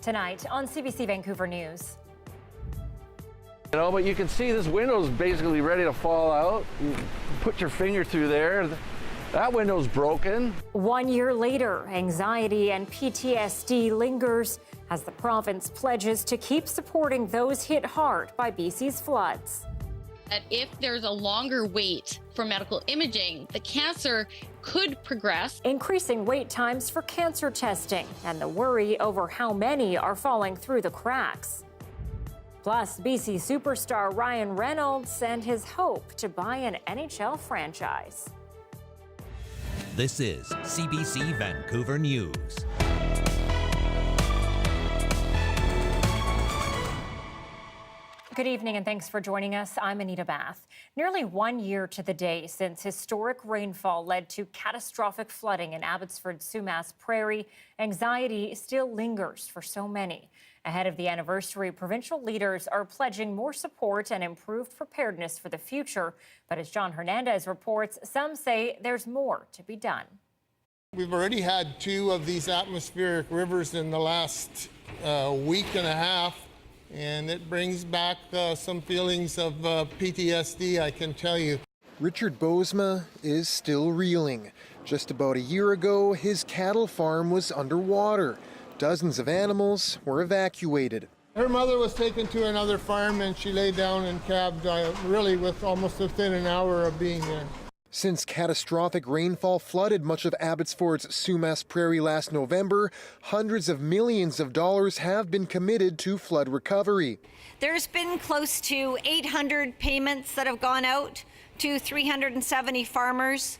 Tonight on CBC Vancouver News. You know, but you can see this window's basically ready to fall out. You put your finger through there. That window's broken. 1 year later, anxiety and PTSD lingers as the province pledges to keep supporting those hit hard by BC's floods. That if there's a longer wait for medical imaging, the cancer could progress. Increasing wait times for cancer testing and the worry over how many are falling through the cracks. Plus, BC superstar Ryan Reynolds and his hope to buy an NHL franchise. This is CBC Vancouver News. Good evening and thanks for joining us. I'm Anita Bathe. Nearly 1 year to the day since historic rainfall led to catastrophic flooding in Abbotsford Sumas Prairie, anxiety still lingers for so many. Ahead of the anniversary, provincial leaders are pledging more support and improved preparedness for the future. But as John Hernandez reports, some say there's more to be done. We've already had 2 of these atmospheric rivers in the last week and a half, and it brings back some feelings of PTSD, I can tell you. Richard Bozema is still reeling. Just about a year ago, his cattle farm was underwater. Dozens of animals were evacuated. Her mother was taken to another farm and she lay down and calved really with almost within an hour of being there. Since catastrophic rainfall flooded much of Abbotsford's Sumas Prairie last November, hundreds of millions of dollars have been committed to flood recovery. There's been close to 800 payments that have gone out to 370 farmers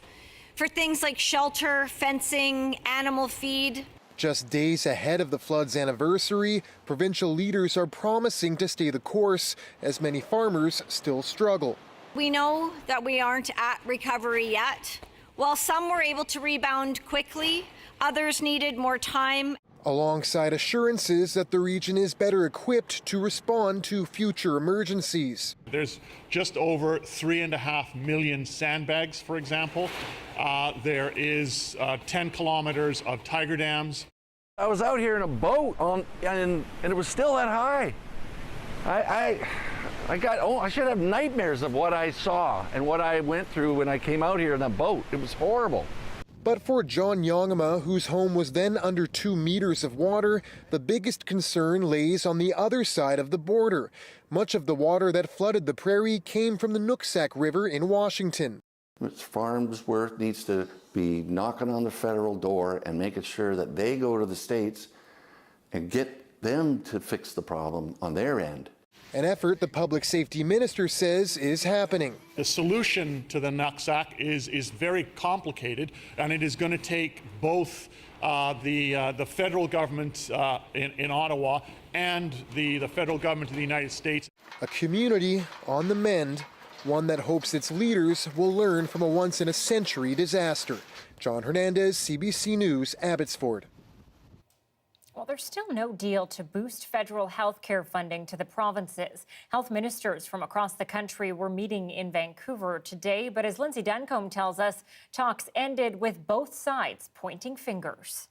for things like shelter, fencing, animal feed. Just days ahead of the flood's anniversary, provincial leaders are promising to stay the course as many farmers still struggle. We know that we aren't at recovery yet. While some were able to rebound quickly, others needed more time. Alongside assurances that the region is better equipped to respond to future emergencies. There's just over 3.5 million sandbags, for example. There is 10 kilometers of tiger dams. I was out here in a boat and it was still that high. I should have nightmares of what I saw and what I went through when I came out here in a boat. It was horrible. But for John Yongema, whose home was then under 2 meters of water, the biggest concern lays on the other side of the border. Much of the water that flooded the prairie came from the Nooksack River in Washington. Farnsworth needs to be knocking on the federal door and making sure that they go to the states and get them to fix the problem on their end. An effort the public safety minister says is happening. The solution to the Nooksack is very complicated, and it is going to take both the federal government in Ottawa and the federal government of the United States. A community on the mend, one that hopes its leaders will learn from a once-in-a-century disaster. John Hernandez, CBC News, Abbotsford. Well, there's still no deal to boost federal health care funding to the provinces. Health ministers from across the country were meeting in Vancouver today, but as Lindsay Duncombe tells us, talks ended with both sides pointing fingers.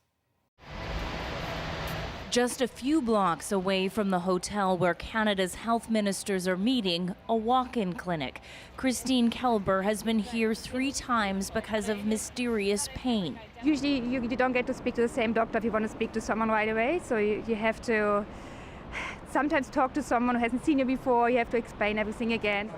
Just a few blocks away from the hotel where Canada's health ministers are meeting, a walk-in clinic. Christine Kelber has been here 3 times because of mysterious pain. Usually you don't get to speak to the same doctor if you want to speak to someone right away, so you have to sometimes talk to someone who hasn't seen you before. You have to explain everything again.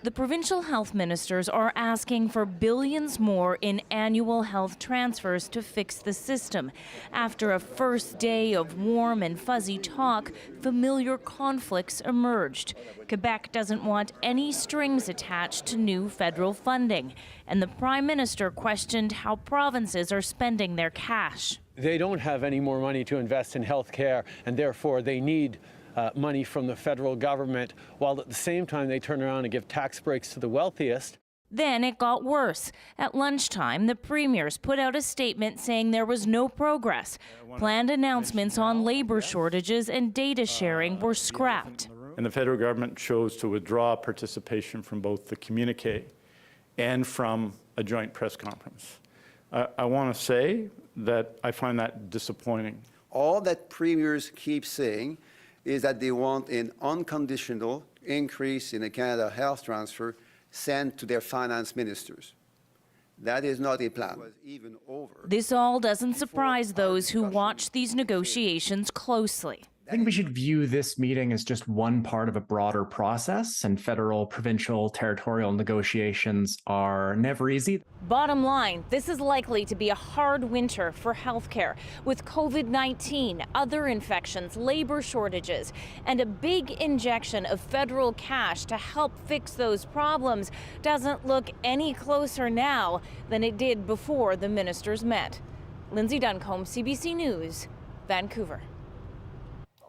The provincial health ministers are asking for billions more in annual health transfers to fix the system. After a first day of warm and fuzzy talk, familiar conflicts emerged. Quebec doesn't want any strings attached to new federal funding, and the Prime Minister questioned how provinces are spending their cash. They don't have any more money to invest in health care, and therefore they need money from the federal government, while at the same time they turn around and give tax breaks to the wealthiest. Then it got worse. At lunchtime, the premiers put out a statement saying there was no progress. Planned announcements on labor shortages and data sharing were scrapped. And the federal government chose to withdraw participation from both the communique and from a joint press conference. I want to say that I find that disappointing. All that premiers keep saying is that they want an unconditional increase in the Canada health transfer sent to their finance ministers. That is not a plan. This all doesn't surprise those who watch these negotiations closely. I think we should view this meeting as just one part of a broader process, and federal, provincial, territorial negotiations are never easy. Bottom line, this is likely to be a hard winter for healthcare, with COVID-19, other infections, labor shortages, and a big injection of federal cash to help fix those problems doesn't look any closer now than it did before the ministers met. Lindsay Duncombe, CBC News, Vancouver.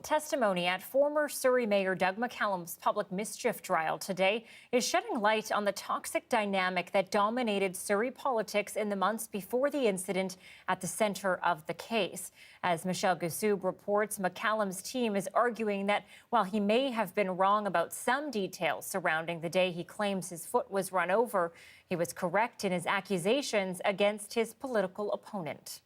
Testimony at former Surrey Mayor Doug McCallum's public mischief trial today is shedding light on the toxic dynamic that dominated Surrey politics in the months before the incident at the center of the case. As Michelle Gassoub reports, McCallum's team is arguing that while he may have been wrong about some details surrounding the day he claims his foot was run over, he was correct in his accusations against his political opponent.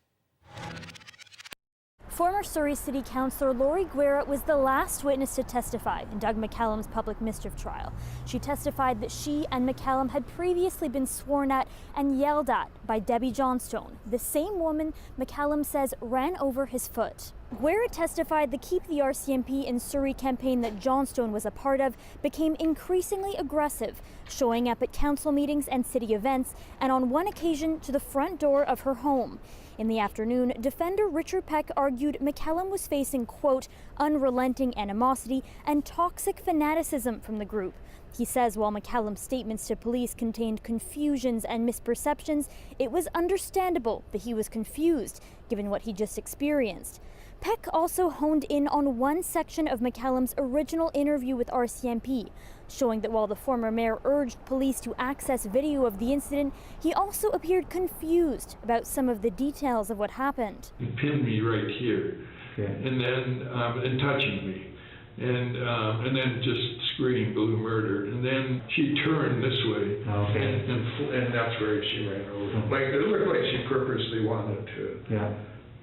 Former Surrey City Councillor Lori Guerra was the last witness to testify in Doug McCallum's public mischief trial. She testified that she and McCallum had previously been sworn at and yelled at by Debbie Johnstone, the same woman McCallum says ran over his foot. Guerra testified the Keep the RCMP in Surrey campaign that Johnstone was a part of became increasingly aggressive, showing up at council meetings and city events, and on one occasion to the front door of her home. In the afternoon, defender Richard Peck argued McCallum was facing, quote, unrelenting animosity and toxic fanaticism from the group. He says while McCallum's statements to police contained confusions and misperceptions, it was understandable that he was confused, given what he just experienced. Peck also honed in on one section of McCallum's original interview with RCMP, showing that while the former mayor urged police to access video of the incident, he also appeared confused about some of the details of what happened. He pinned me right here, and then and touching me, and then just screamed blue murder, and then she turned this way, and that's where she ran over. Like it looked like she purposely wanted to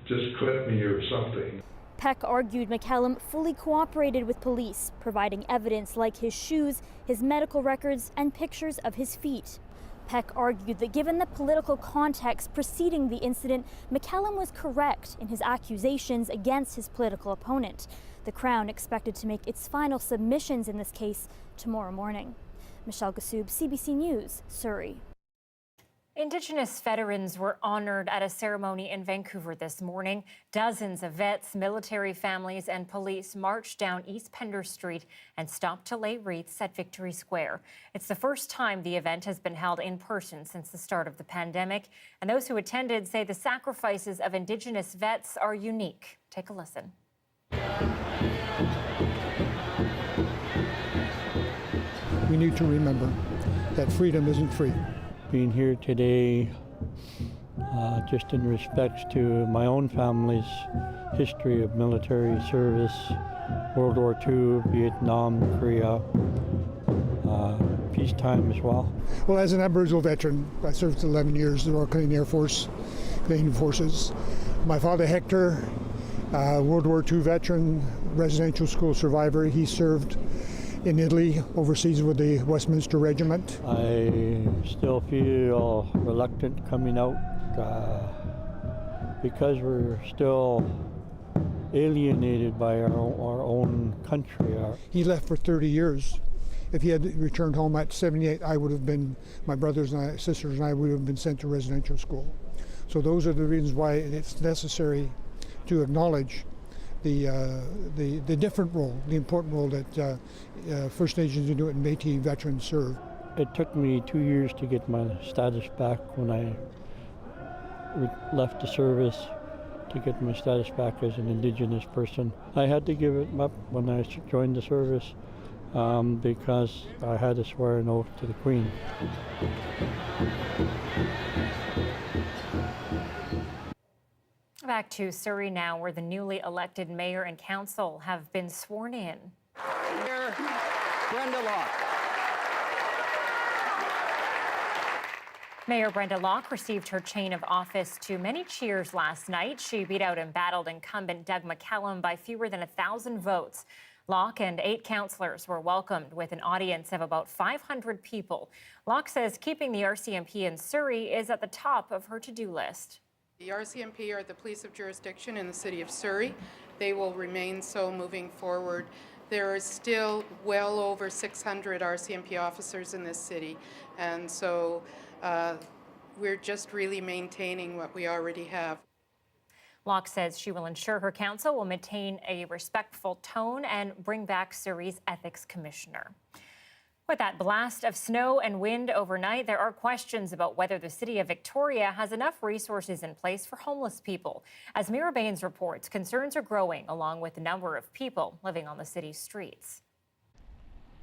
just clip me or something. Peck argued McCallum fully cooperated with police, providing evidence like his shoes, his medical records, and pictures of his feet. Peck argued that given the political context preceding the incident, McCallum was correct in his accusations against his political opponent. The Crown expected to make its final submissions in this case tomorrow morning. Michelle Gassoub, CBC News, Surrey. Indigenous veterans were honored at a ceremony in Vancouver this morning. Dozens of vets, military families, and police marched down East Pender Street and stopped to lay wreaths at Victory Square. It's the first time the event has been held in person since the start of the pandemic, and those who attended say the sacrifices of Indigenous vets are unique. Take a listen. We need to remember that freedom isn't free. Being here today, just in respect to my own family's history of military service, World War II, Vietnam, Korea, peacetime as well. Well, as an Aboriginal veteran, I served 11 years in the Royal Canadian Air Force, Canadian Forces. My father, Hector, World War II veteran, residential school survivor, he served in Italy, overseas with the Westminster Regiment. I still feel reluctant coming out because we're still alienated by our own country. He left for 30 years. If he had returned home at 78, I would have been, my brothers and sisters and I would have been sent to residential school. So those are the reasons why it's necessary to acknowledge the different role, the important role that First Nations, Inuit, and Métis veterans serve. It took me 2 years to get my status back when I left the service, to get my status back as an Indigenous person. I had to give it up when I joined the service because I had to swear an oath to the Queen. Back to Surrey now, where the newly elected mayor and council have been sworn in. Mayor Brenda Locke received her chain of office to many cheers last night. She beat out embattled incumbent Doug McCallum by fewer than 1,000 votes. Locke and 8 councillors were welcomed with an audience of about 500 people. Locke says keeping the RCMP in Surrey is at the top of her to-do list. The RCMP are the police of jurisdiction in the city of Surrey. They will remain so moving forward. There is still well over 600 RCMP officers in this city, and so we're just really maintaining what we already have. Locke says she will ensure her council will maintain a respectful tone and bring back Surrey's ethics commissioner. With that blast of snow and wind overnight, there are questions about whether the city of Victoria has enough resources in place for homeless people. As Mira Baines reports, concerns are growing along with the number of people living on the city's streets.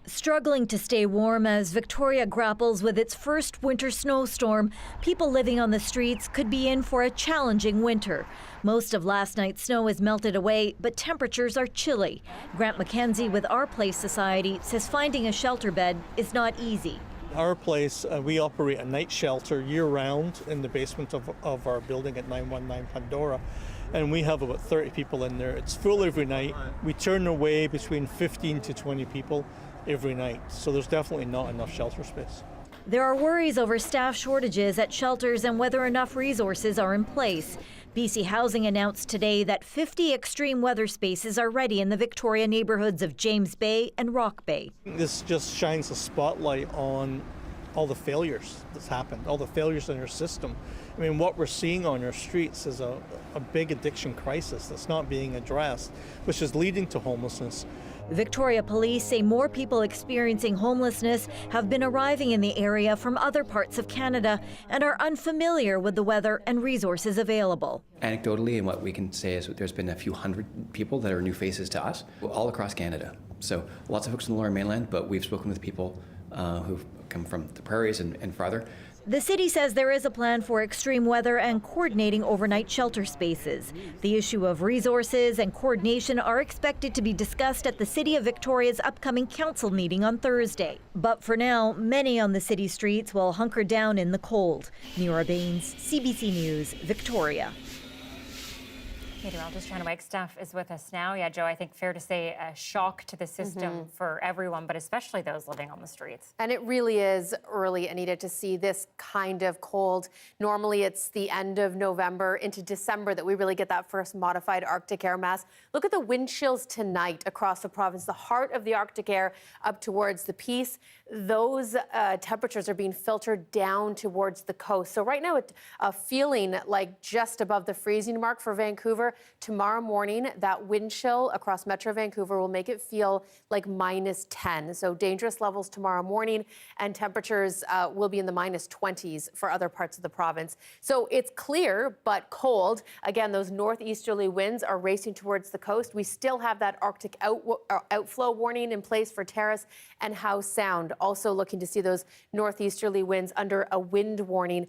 Struggling to stay warm as Victoria grapples with its first winter snowstorm, people living on the streets could be in for a challenging winter. Most of last night's snow has melted away, but temperatures are chilly. Grant McKenzie with Our Place Society says finding a shelter bed is not easy. Our place, we operate a night shelter year-round in the basement of our building at 919 Pandora. And we have about 30 people in there. It's full every night. We turn away between 15 to 20 people every night. So there's definitely not enough shelter space. There are worries over staff shortages at shelters and whether enough resources are in place. BC Housing announced today that 50 extreme weather spaces are ready in the Victoria neighborhoods of James Bay and Rock Bay. This just shines a spotlight on all the failures that's happened, all the failures in our system. I mean, what we're seeing on our streets is a big addiction crisis that's not being addressed, which is leading to homelessness. Victoria Police say more people experiencing homelessness have been arriving in the area from other parts of Canada and are unfamiliar with the weather and resources available. Anecdotally, and what we can say is there's been a few hundred people that are new faces to us all across Canada. So lots of folks in the Lower Mainland, but we've spoken with people who've come from the prairies and farther. The city says there is a plan for extreme weather and coordinating overnight shelter spaces. The issue of resources and coordination are expected to be discussed at the City of Victoria's upcoming council meeting on Thursday. But for now, many on the city streets will hunker down in the cold. Mira Baines, CBC News, Victoria. Meteorologist Johanna Wagstaffe is with us now. Yeah, Joe, I think fair to say a shock to the system for everyone, but especially those living on the streets. And it really is early, Anita, to see this kind of cold. Normally it's the end of November into December that we really get that first modified Arctic air mass. Look at the wind chills tonight across the province, the heart of the Arctic air up towards the Peace. Those temperatures are being filtered down towards the coast. So right now it's feeling like just above the freezing mark for Vancouver. Tomorrow morning, that wind chill across Metro Vancouver will make it feel like -10. So dangerous levels tomorrow morning, and temperatures will be in the -20s for other parts of the province. So it's clear but cold. Again, those northeasterly winds are racing towards the coast. We still have that Arctic outflow warning in place for Terrace and Howe Sound. Also looking to see those northeasterly winds under a wind warning.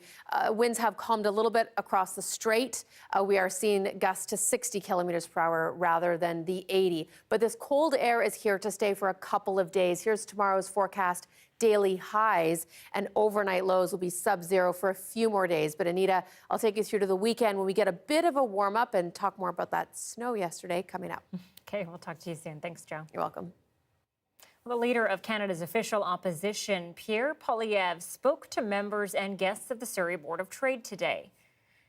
Winds have calmed a little bit across the strait. We are seeing gusts to 60 kilometers per hour rather than the 80. But this cold air is here to stay for a couple of days. Here's tomorrow's forecast. Daily highs and overnight lows will be sub-zero for a few more days. But Anita, I'll take you through to the weekend when we get a bit of a warm up and talk more about that snow yesterday coming up. Okay, we'll talk to you soon. Thanks, Joe. You're welcome. The leader of Canada's official opposition, Pierre Poilievre, spoke to members and guests of the Surrey Board of Trade today.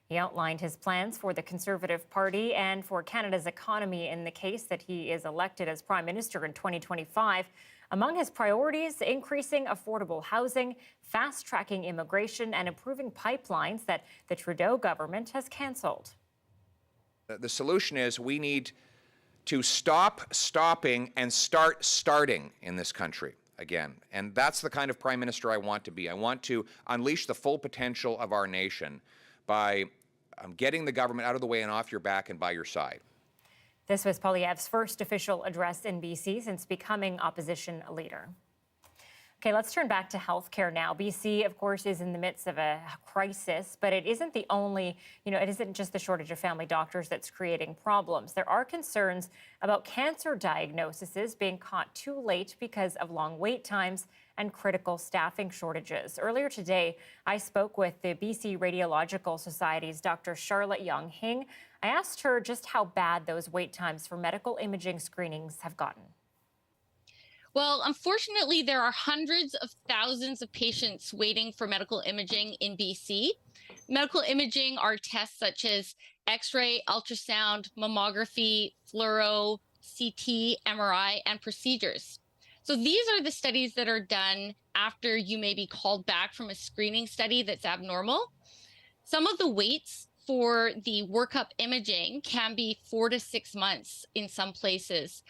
He outlined his plans for the Conservative Party and for Canada's economy in the case that he is elected as Prime Minister in 2025. Among his priorities, increasing affordable housing, fast-tracking immigration, and improving pipelines that the Trudeau government has cancelled. The solution is we need to stop stopping and start starting in this country again. And that's the kind of Prime Minister I want to be. I want to unleash the full potential of our nation by getting the government out of the way and off your back and by your side. This was Poilievre's first official address in BC since becoming opposition leader. Okay, let's turn back to healthcare now. BC, of course, is in the midst of a crisis, but it isn't the only, it isn't just the shortage of family doctors that's creating problems. There are concerns about cancer diagnoses being caught too late because of long wait times and critical staffing shortages. Earlier today, I spoke with the BC Radiological Society's Dr. Charlotte Young-Hing. I asked her just how bad those wait times for medical imaging screenings have gotten. Well, unfortunately, there are hundreds of thousands of patients waiting for medical imaging in BC. Medical imaging are tests such as X-ray, ultrasound, mammography, fluoro, CT, MRI, and procedures. So these are the studies that are done after you may be called back from a screening study that's abnormal. Some of the waits for the workup imaging can be 4 to 6 months in some places.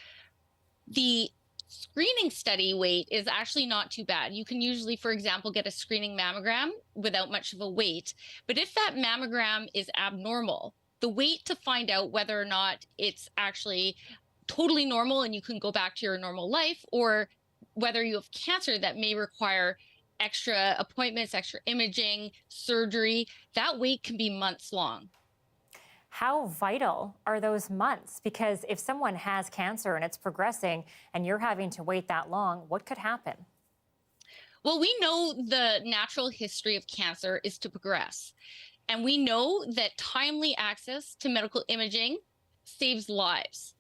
The screening study wait is actually not too bad. You can usually, for example, get a screening mammogram without much of a wait. But if that mammogram is abnormal, the wait to find out whether or not it's actually totally normal and you can go back to your normal life, or whether you have cancer that may require extra appointments, extra imaging, surgery, that wait can be months long. How vital are those months? Because if someone has cancer and it's progressing and you're having to wait that long, what could happen? Well, we know the natural history of cancer is to progress. And we know that timely access to medical imaging saves lives.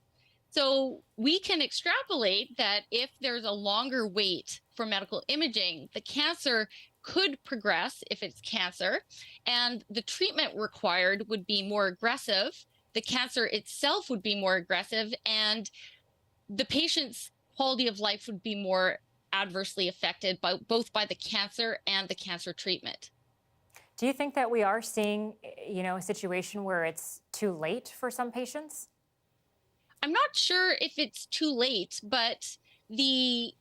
So we can extrapolate that if there's a longer wait for medical imaging, the cancer could progress if it's cancer, and the treatment required would be more aggressive. The cancer itself would be more aggressive, and the patient's quality of life would be more adversely affected by both by the cancer and the cancer treatment. Do you think that we are seeing, a situation where it's too late for some patients? I'm not sure if it's too late, but we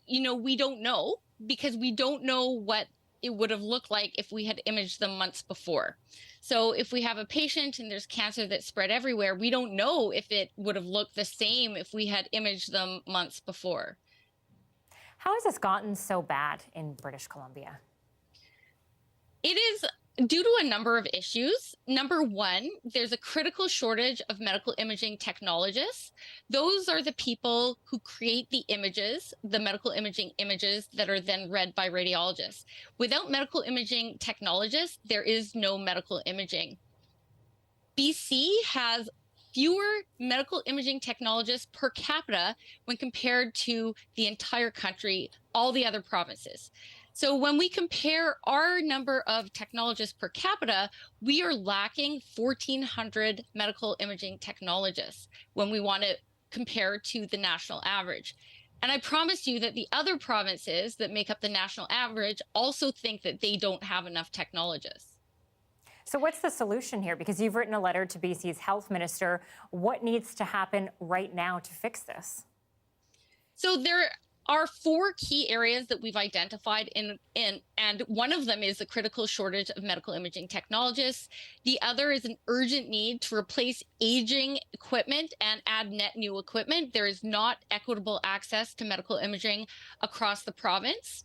don't know, because we don't know what it would have looked like if we had imaged them months before. So if we have a patient and there's cancer that's spread everywhere, we don't know if it would have looked the same if we had imaged them months before. How has this gotten so bad in British Columbia? It is due to a number of issues. Number one, there's a critical shortage of medical imaging technologists. Those are the people who create the images, the medical imaging images that are then read by radiologists. Without medical imaging technologists, there is no medical imaging. BC has fewer medical imaging technologists per capita when compared to the entire country, all the other provinces. So when we compare our number of technologists per capita, we are lacking 1,400 medical imaging technologists when we want to compare to the national average. And I promise you that the other provinces that make up the national average also think that they don't have enough technologists. So what's the solution here? Because you've written a letter to BC's health minister. What needs to happen right now to fix this? So there are 4 key areas that we've identified and one of them is the critical shortage of medical imaging technologists. The other is an urgent need to replace aging equipment and add net new equipment. There is not equitable access to medical imaging across the province.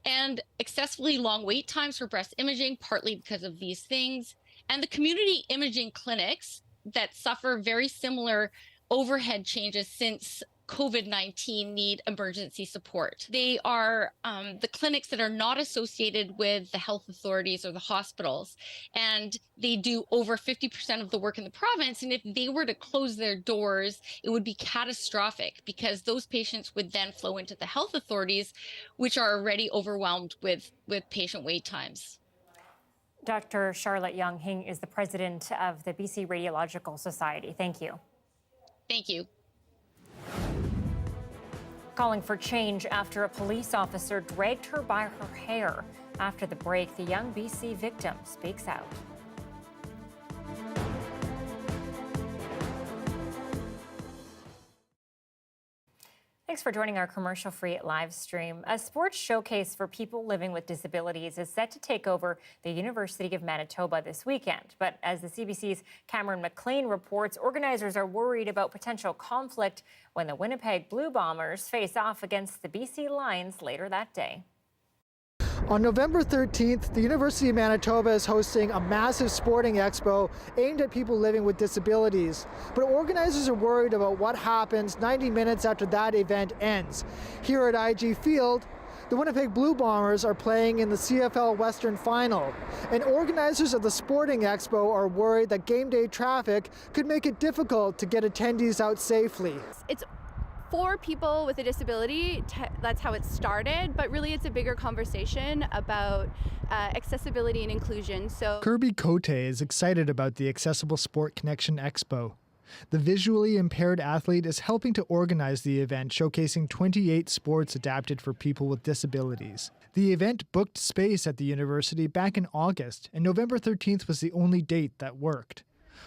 And excessively long wait times for breast imaging, partly because of these things. And the community imaging clinics that suffer very similar overhead changes since COVID-19 need emergency support. They are the clinics that are not associated with the health authorities or the hospitals, and they do over 50% of the work in the province. And if they were to close their doors, it would be catastrophic, because those patients would then flow into the health authorities, which are already overwhelmed with patient wait times. Dr. Charlotte Young-Hing is the president of the BC Radiological Society. Thank you. Thank you. Calling for change after a police officer dragged her by her hair. After the break, the young BC victim speaks out. Thanks for joining our commercial-free live stream. A sports showcase for people living with disabilities is set to take over the University of Manitoba this weekend. But as the CBC's Cameron McLean reports, organizers are worried about potential conflict when the Winnipeg Blue Bombers face off against the BC Lions later that day. On November 13th, the University of Manitoba is hosting a massive sporting expo aimed at people living with disabilities. But organizers are worried about what happens 90 minutes after that event ends. Here at IG Field, The Winnipeg Blue Bombers are playing in the CFL Western Final, and organizers of the Sporting Expo are worried that game day traffic could make it difficult to get attendees out safely. It's for people with a disability, that's how it started, but really it's a bigger conversation about accessibility and inclusion. So Kirby Cote is excited about the Accessible Sport Connection Expo. The visually impaired athlete is helping to organize the event, showcasing 28 sports adapted for people with disabilities. The event booked space at the university back in August, and November 13th was the only date that worked.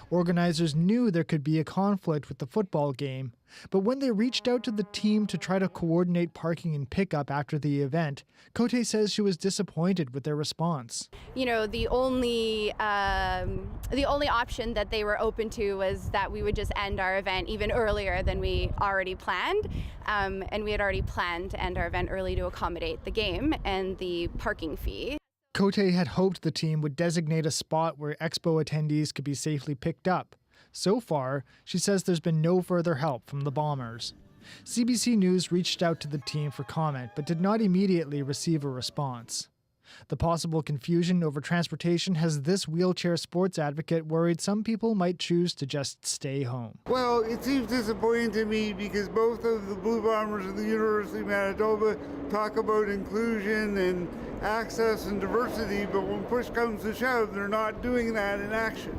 Organizers knew there could be a conflict with the football game, but when they reached out to the team to try to coordinate parking and pickup after the event, Cote says she was disappointed with their response. You know, the only option that they were open to was that we would just end our event even earlier than we already planned, and we had already planned to end our event early to accommodate the game and the parking fee. Cote had hoped the team would designate a spot where Expo attendees could be safely picked up. So far, she says there's been no further help from the Bombers. CBC News reached out to the team for comment, but did not immediately receive a response. The possible confusion over transportation has this wheelchair sports advocate worried some people might choose to just stay home. Well, it seems disappointing to me because both of the Blue Bombers and the University of Manitoba talk about inclusion and access and diversity, but when push comes to shove, they're not doing that in action.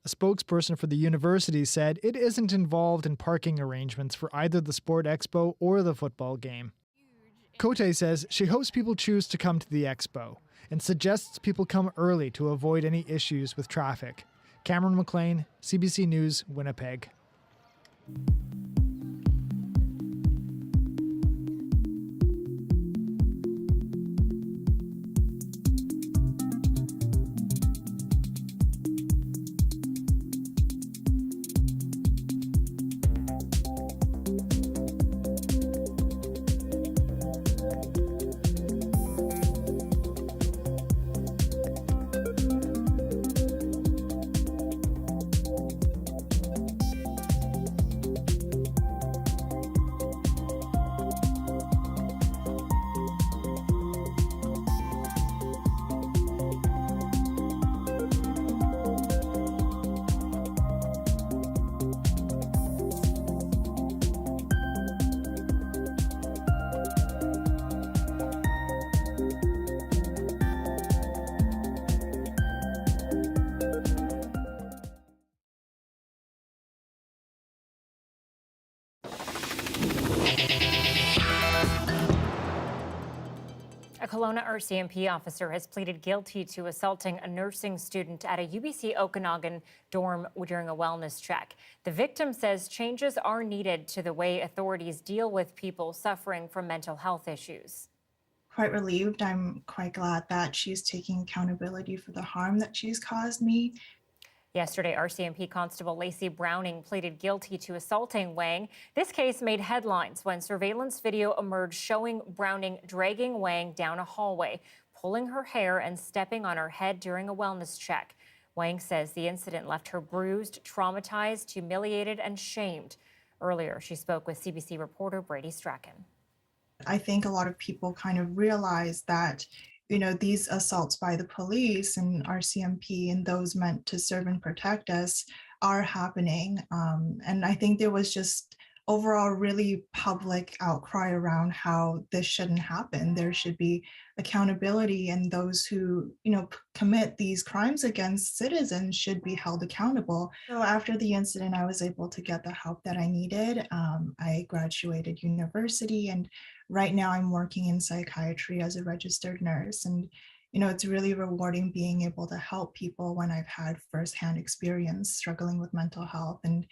A spokesperson for the university said it isn't involved in parking arrangements for either the Sport Expo or the football game. Cote says she hopes people choose to come to the expo and suggests people come early to avoid any issues with traffic. Cameron McLean, CBC News, Winnipeg. A Kelowna RCMP officer has pleaded guilty to assaulting a nursing student at a UBC Okanagan dorm during a wellness check. The victim says changes are needed to the way authorities deal with people suffering from mental health issues. Quite relieved. I'm quite glad that she's taking accountability for the harm that she's caused me. Yesterday, RCMP Constable Lacey Browning pleaded guilty to assaulting Wang. This case made headlines when surveillance video emerged showing Browning dragging Wang down a hallway, pulling her hair and stepping on her head during a wellness check. Wang says the incident left her bruised, traumatized, humiliated, and shamed. Earlier, she spoke with CBC reporter Brady Strachan. I think a lot of people kind of realize that these assaults by the police and RCMP and those meant to serve and protect us are happening. And I think there was just overall really public outcry around how this shouldn't happen. There should be accountability, and those who, commit these crimes against citizens should be held accountable. So after the incident, I was able to get the help that I needed. I graduated university, and right now I'm working in psychiatry as a registered nurse. And it's really rewarding being able to help people when I've had firsthand experience struggling with mental health, and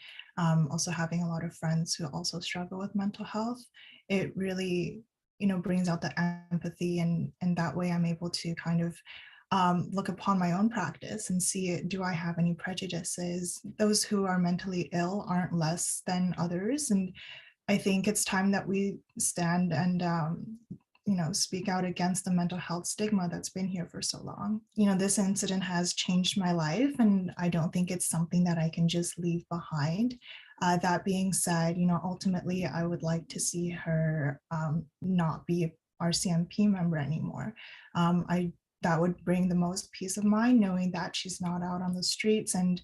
also having a lot of friends who also struggle with mental health. It really, brings out the empathy, and that way I'm able to kind of look upon my own practice and see, do I have any prejudices? Those who are mentally ill aren't less than others. And I think it's time that we stand and speak out against the mental health stigma that's been here for so long. This incident has changed my life, and I don't think it's something that I can just leave behind. That being said, ultimately I would like to see her not be RCMP member anymore. That would bring the most peace of mind, knowing that she's not out on the streets and,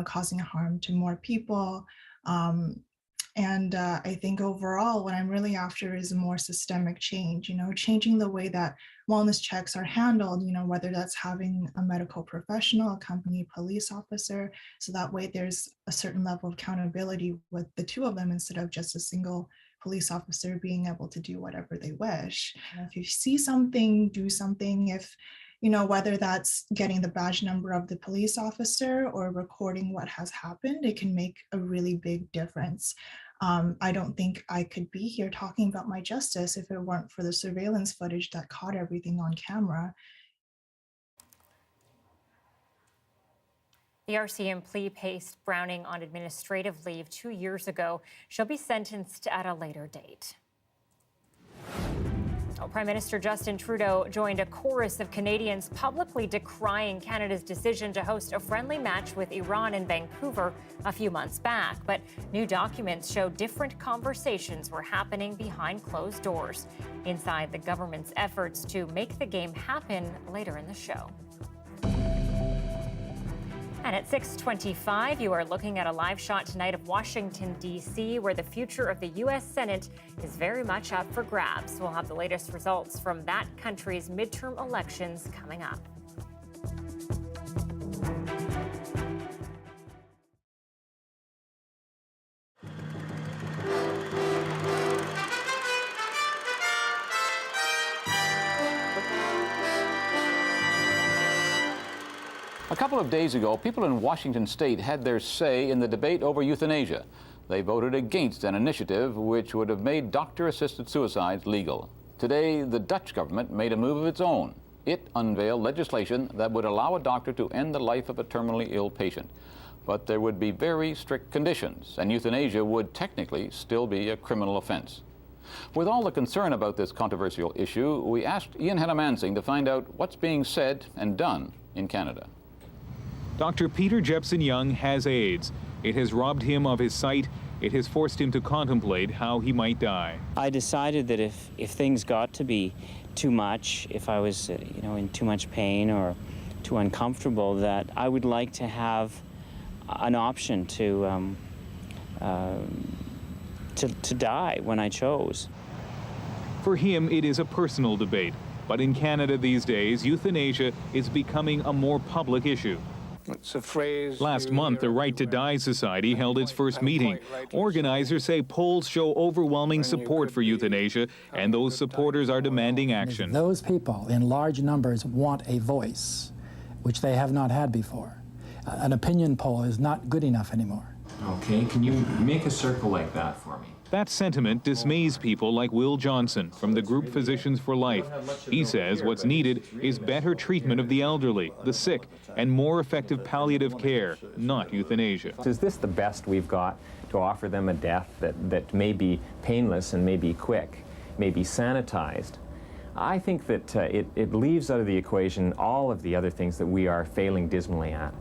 causing harm to more people. I think overall, what I'm really after is a more systemic change, changing the way that wellness checks are handled, whether that's having a medical professional accompany a police officer, so that way there's a certain level of accountability with the two of them instead of just a single police officer being able to do whatever they wish. If you see something, do something. If, whether that's getting the badge number of the police officer or recording what has happened, it can make a really big difference. I don't think I could be here talking about my justice if it weren't for the surveillance footage that caught everything on camera. The RCMP placed Browning on administrative leave 2 years ago. She'll be sentenced at a later date. Prime Minister Justin Trudeau joined a chorus of Canadians publicly decrying Canada's decision to host a friendly match with Iran in Vancouver a few months back. But new documents show different conversations were happening behind closed doors inside the government's efforts to make the game happen later in the show. And at 6:25, you are looking at a live shot tonight of Washington, D.C., where the future of the U.S. Senate is very much up for grabs. We'll have the latest results from that country's midterm elections coming up. A couple of days ago, people in Washington state had their say in the debate over euthanasia. They voted against an initiative which would have made doctor-assisted suicides legal. Today, the Dutch government made a move of its own. It unveiled legislation that would allow a doctor to end the life of a terminally ill patient. But there would be very strict conditions, and euthanasia would technically still be a criminal offense. With all the concern about this controversial issue, we asked Ian Hannah-Mansing to find out what's being said and done in Canada. Dr. Peter Jepson-Young has AIDS. It has robbed him of his sight. It has forced him to contemplate how he might die. I decided that if things got to be too much, if I was in too much pain or too uncomfortable, that I would like to have an option to die when I chose. For him, it is a personal debate. But in Canada these days, euthanasia is becoming a more public issue. It's a phrase. Last month, the Right to Die Society held its first meeting. Organizers say polls show overwhelming support for euthanasia, and those supporters are demanding action. Those people in large numbers want a voice, which they have not had before. An opinion poll is not good enough anymore. Okay, can you make a circle like that for me? That sentiment dismays people like Will Johnson from the group Physicians for Life. He says what's needed is better treatment of the elderly, the sick, and more effective palliative care, not euthanasia. Is this the best we've got to offer them a death that may be painless and may be quick, may be sanitized? I think that it leaves out of the equation all of the other things that we are failing dismally at.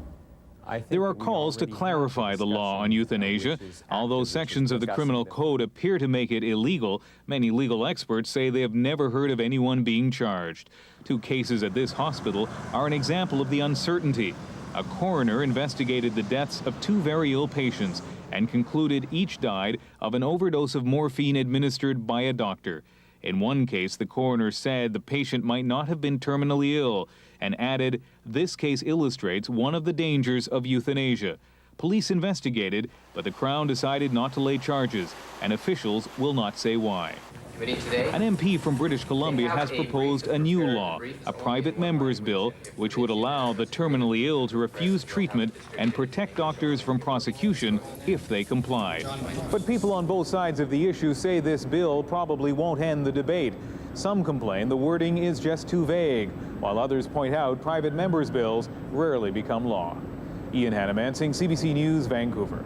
There are calls to clarify the law on euthanasia. Although sections of the criminal code appear to make it illegal, many legal experts say they have never heard of anyone being charged. 2 cases at this hospital are an example of the uncertainty. A coroner investigated the deaths of 2 very ill patients and concluded each died of an overdose of morphine administered by a doctor. In one case, the coroner said the patient might not have been terminally ill, and added, this case illustrates one of the dangers of euthanasia. Police investigated, but the Crown decided not to lay charges, and officials will not say why. An MP from British Columbia has proposed a new law, a private member's bill, which would allow the terminally ill to refuse treatment and protect doctors from prosecution if they complied. But people on both sides of the issue say this bill probably won't end the debate. Some complain the wording is just too vague, while others point out private members' bills rarely become law. Ian Hannah-Mansing, CBC News, Vancouver.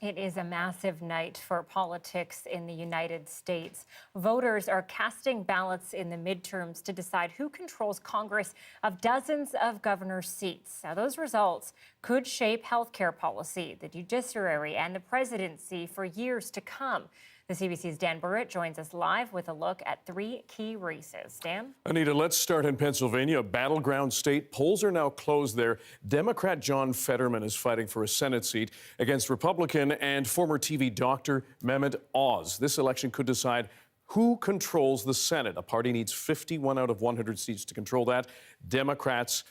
It is a massive night for politics in the United States. Voters are casting ballots in the midterms to decide who controls Congress of dozens of governor's seats. Now, those results could shape healthcare policy, the judiciary, and the presidency for years to come. The CBC's Dan Burrett joins us live with a look at 3 key races. Dan? Anita, let's start in Pennsylvania, a battleground state. Polls are now closed there. Democrat John Fetterman is fighting for a Senate seat against Republican and former TV doctor Mehmet Oz. This election could decide who controls the Senate. A party needs 51 out of 100 seats to control that. Democrats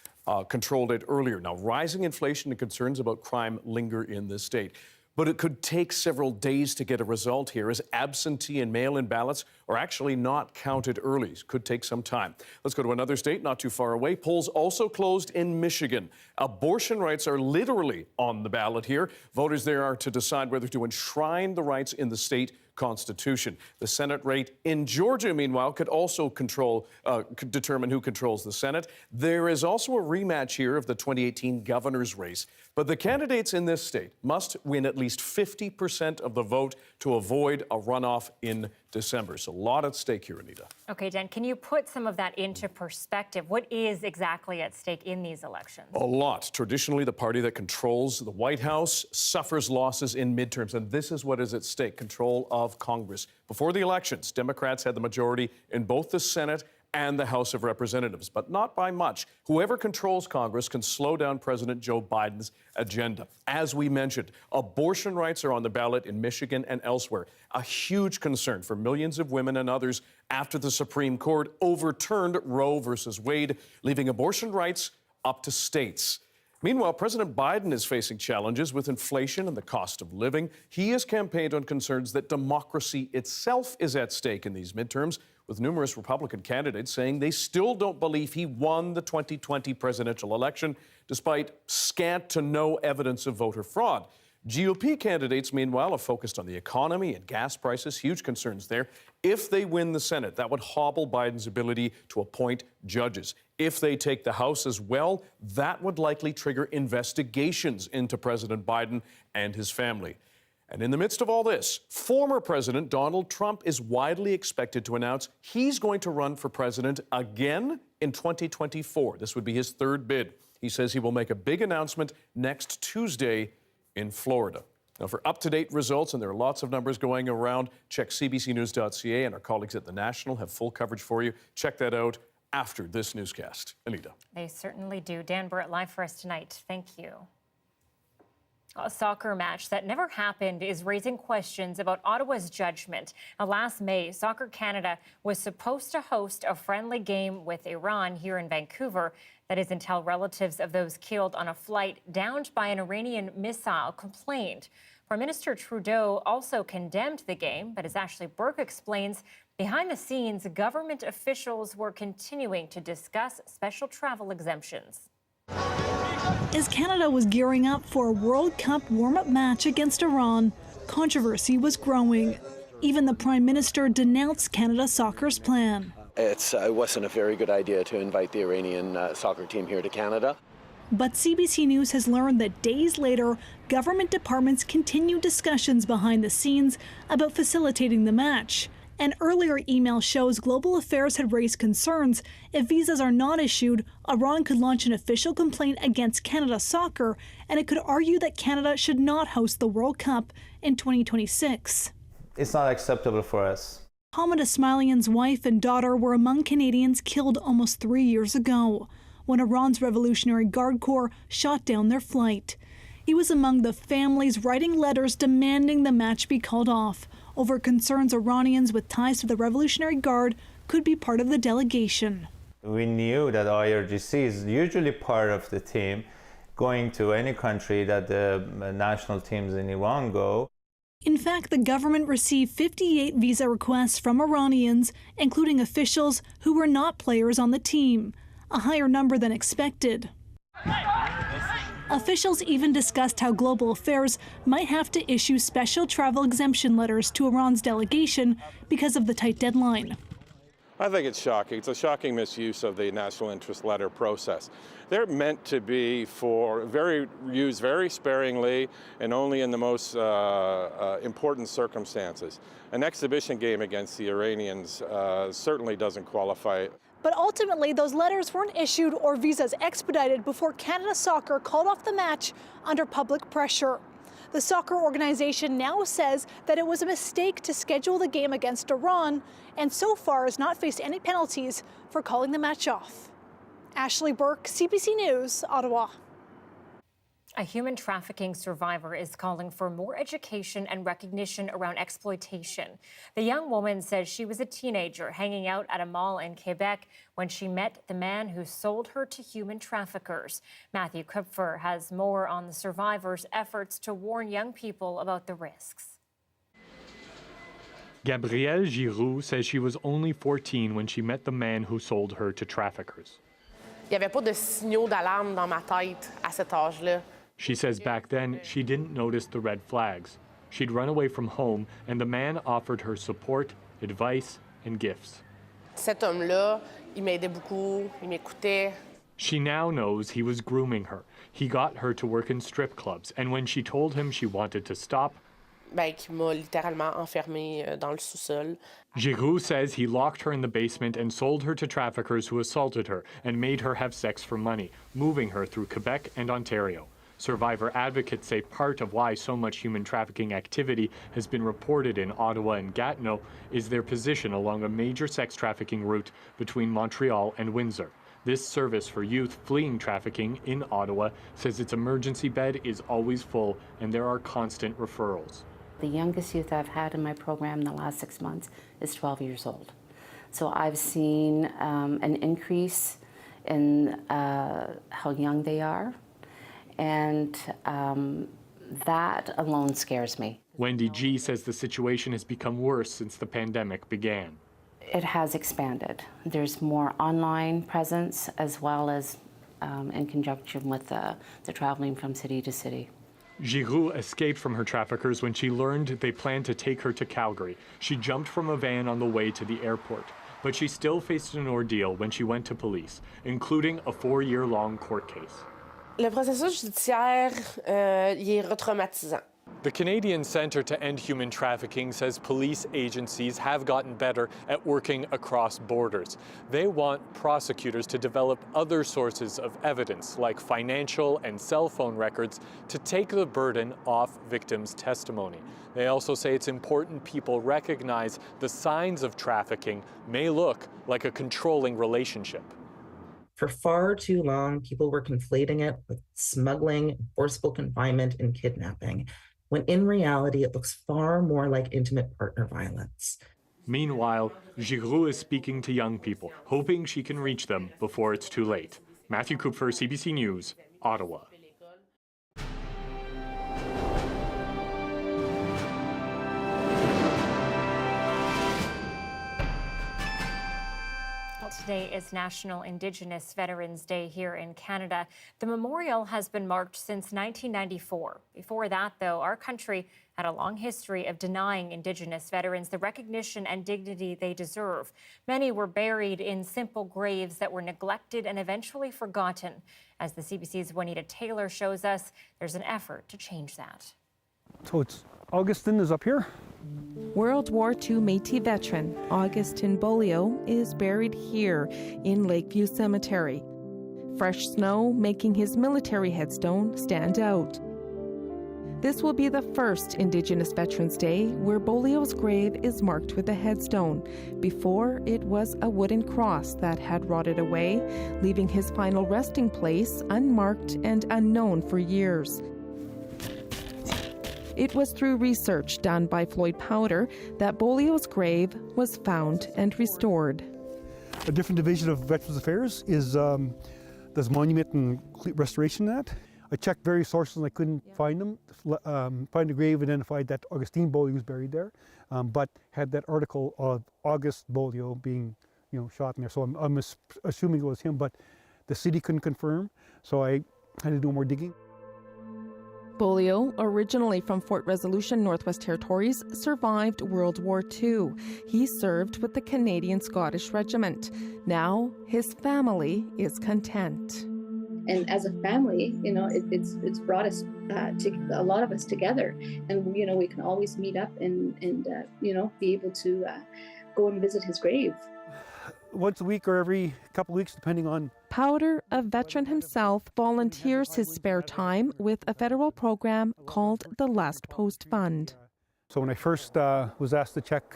controlled it earlier. Now, rising inflation and concerns about crime linger in this state. But it could take several days to get a result here, as absentee and mail-in ballots are actually not counted early. It could take some time. Let's go to another state not too far away. Polls also closed in Michigan. Abortion rights are literally on the ballot here. Voters there are to decide whether to enshrine the rights in the state Constitution. The Senate rate in Georgia, meanwhile, could also could determine who controls the Senate. There is also a rematch here of the 2018 governor's race. But the candidates in this state must win at least 50% of the vote to avoid a runoff in December. So a lot at stake here, Anita. Okay, Dan, can you put some of that into perspective? What is exactly at stake in these elections? A lot. Traditionally, the party that controls the White House suffers losses in midterms, and this is what is at stake, control of Congress. Before the elections, Democrats had the majority in both the Senate and the House of Representatives, but not by much. Whoever controls Congress can slow down President Joe Biden's agenda. As we mentioned, abortion rights are on the ballot in Michigan and elsewhere, a huge concern for millions of women and others after the Supreme Court overturned Roe versus Wade, leaving abortion rights up to states. Meanwhile, President Biden is facing challenges with inflation and the cost of living. He has campaigned on concerns that democracy itself is at stake in these midterms, with numerous Republican candidates saying they still don't believe he won the 2020 presidential election, despite scant to no evidence of voter fraud. GOP candidates, meanwhile, have focused on the economy and gas prices, huge concerns there. If they win the Senate, that would hobble Biden's ability to appoint judges. If they take the House as well, that would likely trigger investigations into President Biden and his family. And in the midst of all this, former President Donald Trump is widely expected to announce he's going to run for president again in 2024. This would be his 3rd bid. He says he will make a big announcement next Tuesday in Florida. Now, for up-to-date results, and there are lots of numbers going around, check cbcnews.ca, and our colleagues at The National have full coverage for you. Check that out after this newscast. Anita. They certainly do. Dan Burrett live for us tonight. Thank you. A soccer match that never happened is raising questions about Ottawa's judgment. Now, last May, Soccer Canada was supposed to host a friendly game with Iran here in Vancouver. That is until relatives of those killed on a flight downed by an Iranian missile complained. Prime Minister Trudeau also condemned the game, but as Ashley Burke explains, behind the scenes, government officials were continuing to discuss special travel exemptions. As Canada was gearing up for a World Cup warm-up match against Iran, controversy was growing. Even the Prime Minister denounced Canada Soccer's plan. It wasn't a very good idea to invite the Iranian soccer team here to Canada. But CBC News has learned that days later, government departments continued discussions behind the scenes about facilitating the match. An earlier email shows Global Affairs had raised concerns if visas are not issued, Iran could launch an official complaint against Canada Soccer, and it could argue that Canada should not host the World Cup in 2026. It's not acceptable for us. Hamid Ismailian's wife and daughter were among Canadians killed almost 3 years ago, when Iran's Revolutionary Guard Corps shot down their flight. He was among the families writing letters demanding the match be called off, over concerns Iranians with ties to the Revolutionary Guard could be part of the delegation. We knew that IRGC is usually part of the team going to any country that the national teams in Iran go. In fact, the government received 58 visa requests from Iranians, including officials who were not players on the team, a higher number than expected. Officials even discussed how Global Affairs might have to issue special travel exemption letters to Iran's delegation because of the tight deadline. I think it's shocking. It's a shocking misuse of the national interest letter process. They're meant to be used very sparingly and only in the most important circumstances. An exhibition game against the Iranians certainly doesn't qualify. But ultimately, those letters weren't issued or visas expedited before Canada Soccer called off the match under public pressure. The soccer organization now says that it was a mistake to schedule the game against Iran, and so far has not faced any penalties for calling the match off. Ashley Burke, CBC News, Ottawa. A human trafficking survivor is calling for more education and recognition around exploitation. The young woman says she was a teenager hanging out at a mall in Quebec when she met the man who sold her to human traffickers. Matthew Kupfer has more on the survivor's efforts to warn young people about the risks. Gabrielle Giroux says she was only 14 when she met the man who sold her to traffickers. Il n'y avait pas de signaux d'alarme dans ma tête à cet âge-là. She says back then she didn't notice the red flags. She'd run away from home and the man offered her support, advice, and gifts. Cet homme-là, il m'aidait beaucoup, il m'écoutait. She now knows he was grooming her. He got her to work in strip clubs, and when she told him she wanted to stop, Qui m'a littéralement enfermée dans le sous-sol. Giroux says he locked her in the basement and sold her to traffickers who assaulted her and made her have sex for money, moving her through Quebec and Ontario. Survivor advocates say part of why so much human trafficking activity has been reported in Ottawa and Gatineau is their position along a major sex trafficking route between Montreal and Windsor. This service for youth fleeing trafficking in Ottawa says its emergency bed is always full and there are constant referrals. The youngest youth I've had in my program in the last 6 months is 12 years old. So I've seen an increase in how young they are, and that alone scares me. Wendy G says the situation has become worse since the pandemic began. It has expanded. There's more online presence as well as in conjunction with the traveling from city to city. Giroux escaped from her traffickers when she learned they planned to take her to Calgary. She jumped from a van on the way to the airport, but she still faced an ordeal when she went to police, including a 4-year-long court case. Le processus judiciaire, il est retraumatisant. The Canadian Centre to End Human Trafficking says police agencies have gotten better at working across borders. They want prosecutors to develop other sources of evidence, like financial and cell phone records, to take the burden off victims' testimony. They also say it's important people recognize the signs of trafficking may look like a controlling relationship. For far too long, people were conflating it with smuggling, forcible confinement, and kidnapping, when in reality, it looks far more like intimate partner violence. Meanwhile, Giroux is speaking to young people, hoping she can reach them before it's too late. Matthew Kupfer, CBC News, Ottawa. Today is National Indigenous Veterans Day here in Canada. The memorial has been marked since 1994. Before that, though, our country had a long history of denying Indigenous veterans the recognition and dignity they deserve. Many were buried in simple graves that were neglected and eventually forgotten. As the CBC's Juanita Taylor shows us, there's an effort to change that. So Augustine is up here. World War II Métis veteran Augustin Beaulieu is buried here in Lakeview Cemetery. Fresh snow making his military headstone stand out. This will be the first Indigenous Veterans Day where Beaulieu's grave is marked with a headstone. Before, it was a wooden cross that had rotted away, leaving his final resting place unmarked and unknown for years. It was through research done by Floyd Powder that Beaulieu's grave was found and restored. A different division of Veterans Affairs is does monument and restoration that. I checked various sources and I couldn't find them. Find the grave identified that Augustine Beaulieu was buried there, but had that article of August Beaulieu being, shot in there. So I'm assuming it was him, but the city couldn't confirm, so I had to do more digging. Bolio, originally from Fort Resolution, Northwest Territories, survived World War II. He served with the Canadian Scottish Regiment. Now his family is content. And as a family, it's brought us a lot of us together, and we can always meet up and be able to go and visit his grave. Once a week or every couple of weeks, depending on. Powder, a veteran himself, volunteers his spare time with a federal program called the Last Post Fund. So when I first was asked to check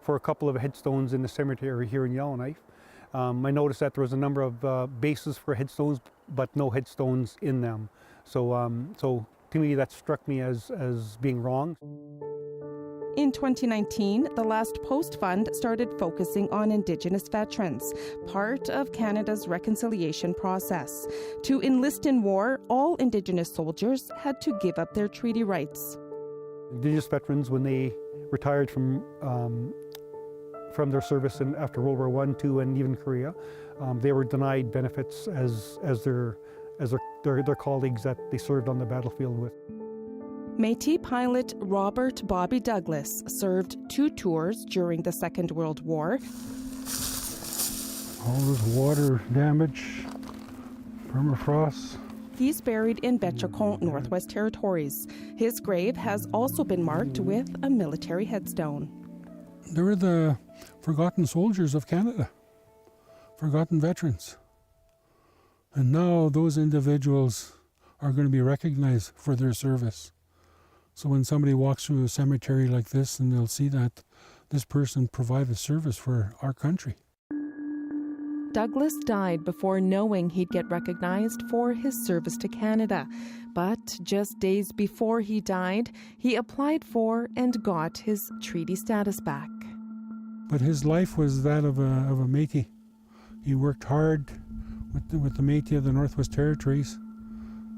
for a couple of headstones in the cemetery here in Yellowknife, I noticed that there was a number of bases for headstones, but no headstones in them. So to me, that struck me as being wrong. In 2019, the Last Post Fund started focusing on Indigenous veterans, part of Canada's reconciliation process. To enlist in war, all Indigenous soldiers had to give up their treaty rights. Indigenous veterans, when they retired from their service after World War I, II, and even Korea, they were denied benefits as their colleagues that they served on the battlefield with. Métis pilot Robert "Bobby" Douglas served 2 tours during the Second World War. All this water damage, permafrost. He's buried in Bétrakon, Northwest Territories. His grave has also been marked with a military headstone. They were the forgotten soldiers of Canada, forgotten veterans. And now those individuals are going to be recognized for their service. So when somebody walks through a cemetery like this, and they'll see that this person provided service for our country. Douglas died before knowing he'd get recognized for his service to Canada. But just days before he died, he applied for and got his treaty status back. But his life was that of a Métis. He worked hard with the Métis of the Northwest Territories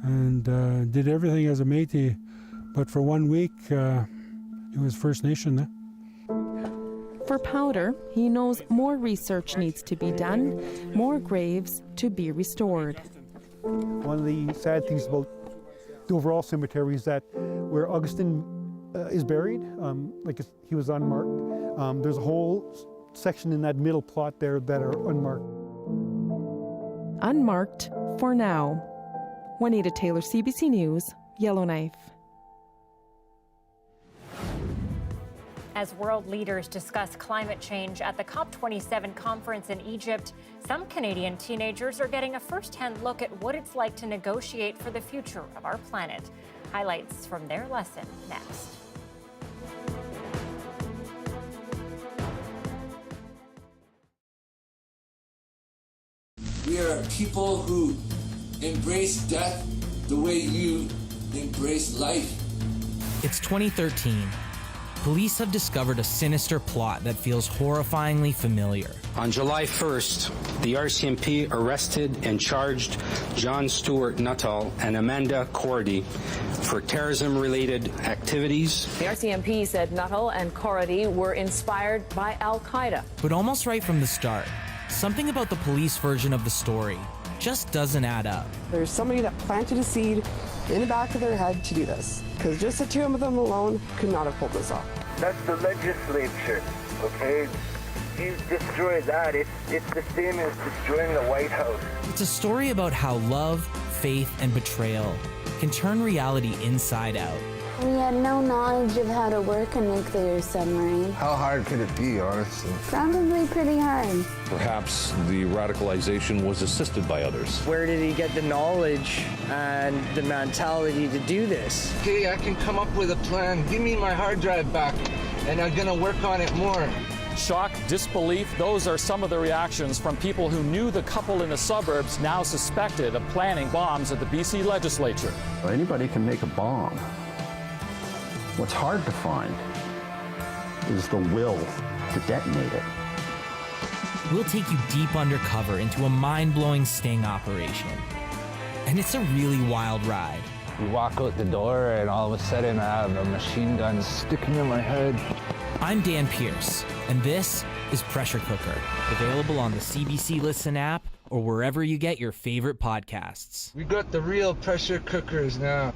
and did everything as a Métis. But for 1 week, he was First Nation. For Powder, he knows more research needs to be done, more graves to be restored. One of the sad things about the overall cemetery is that where Augustine is buried, he was unmarked. There's a whole section in that middle plot there that are unmarked. Unmarked for now. Juanita Taylor, CBC News, Yellowknife. As world leaders discuss climate change at the COP27 conference in Egypt, some Canadian teenagers are getting a first-hand look at what it's like to negotiate for the future of our planet. Highlights from their lesson next. We are people who embrace death the way you embrace life. It's 2013. Police have discovered a sinister plot that feels horrifyingly familiar. On July 1st, the RCMP arrested and charged John Stewart Nuttall and Amanda Cordy for terrorism-related activities. The RCMP said Nuttall and Cordy were inspired by Al-Qaeda. But almost right from the start, something about the police version of the story just doesn't add up. There's somebody that planted a seed in the back of their head to do this, because just the 2 of them alone could not have pulled this off. That's the legislature, okay? You destroy that, it's the same as destroying the White House. It's a story about how love, faith, and betrayal can turn reality inside out. We had no knowledge of how to work a nuclear submarine. How hard could it be, honestly? Probably pretty hard. Perhaps the radicalization was assisted by others. Where did he get the knowledge and the mentality to do this? Okay, I can come up with a plan. Give me my hard drive back, and I'm gonna work on it more. Shock, disbelief, those are some of the reactions from people who knew the couple in the suburbs, now suspected of planning bombs at the BC legislature. Anybody can make a bomb. What's hard to find is the will to detonate it. We'll take you deep undercover into a mind-blowing sting operation. And it's a really wild ride. You walk out the door and all of a sudden I have a machine gun sticking in my head. I'm Dan Pierce, and this is Pressure Cooker, available on the CBC Listen app or wherever you get your favorite podcasts. We got the real pressure cookers now.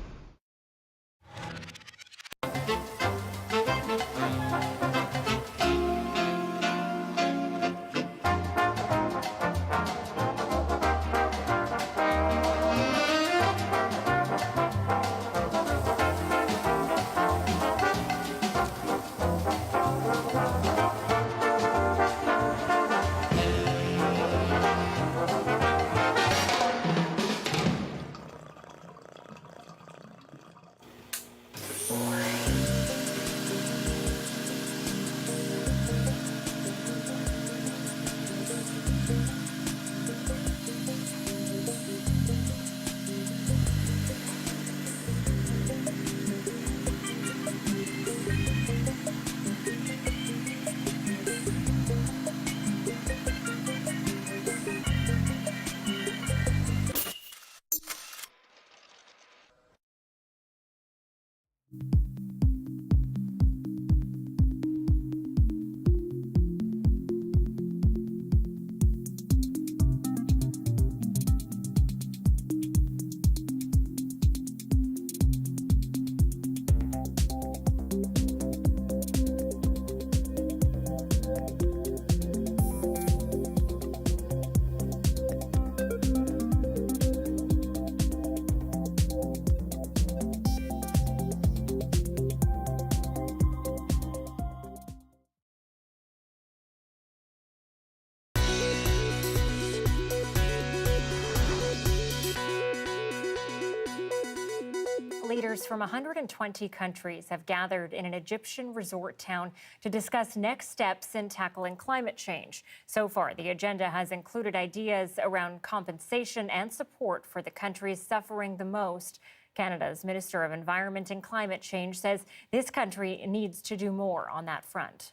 Leaders from 120 countries have gathered in an Egyptian resort town to discuss next steps in tackling climate change. So far, the agenda has included ideas around compensation and support for the countries suffering the most. Canada's Minister of Environment and Climate Change says this country needs to do more on that front.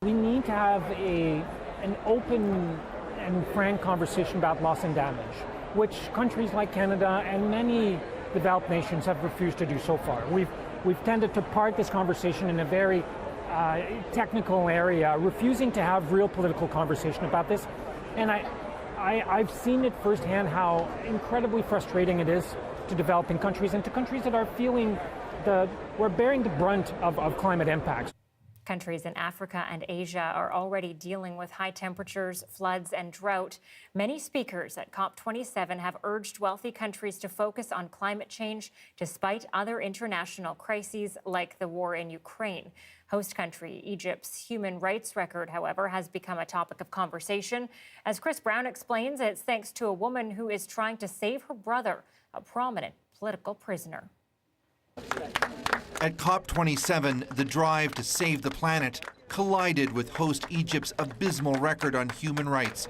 We need to have an open and frank conversation about loss and damage, which countries like Canada and many developed nations have refused to do so far. We've tended to park this conversation in a very technical area, refusing to have real political conversation about this. And I've seen it firsthand how incredibly frustrating it is to developing countries and to countries that are feeling we're bearing the brunt of climate impacts. Countries in Africa and Asia are already dealing with high temperatures, floods, and drought. Many speakers at COP27 have urged wealthy countries to focus on climate change despite other international crises like the war in Ukraine. Host country Egypt's human rights record, however, has become a topic of conversation. As Chris Brown explains, it's thanks to a woman who is trying to save her brother, a prominent political prisoner. At COP27, the drive to save the planet collided with host Egypt's abysmal record on human rights,